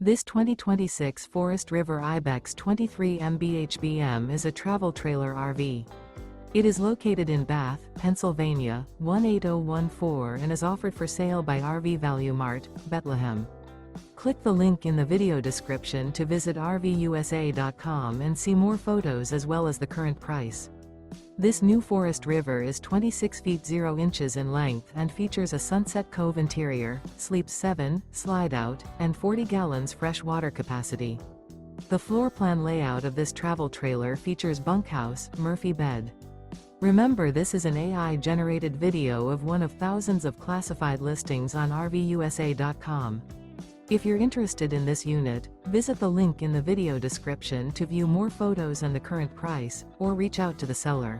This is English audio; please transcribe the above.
This 2026 Forest River IBEX 23 MBHBM is a travel trailer RV. It is located in Bath, Pennsylvania, 18014 and is offered for sale by RV Value Mart, Behtlehem. Click the link in the video description to visit RVUSA.com and see more photos as well as the current price. This new Forest River is 26 feet 0 inches in length and features a Sunset Cove interior, sleeps 7, Slideout, and 40 gallons fresh water capacity. The floor plan layout of this travel trailer features bunkhouse, Murphy bed. Remember, this is an AI-generated video of one of thousands of classified listings on RVUSA.com. If you're interested in this unit, visit the link in the video description to view more photos and the current price, or reach out to the seller.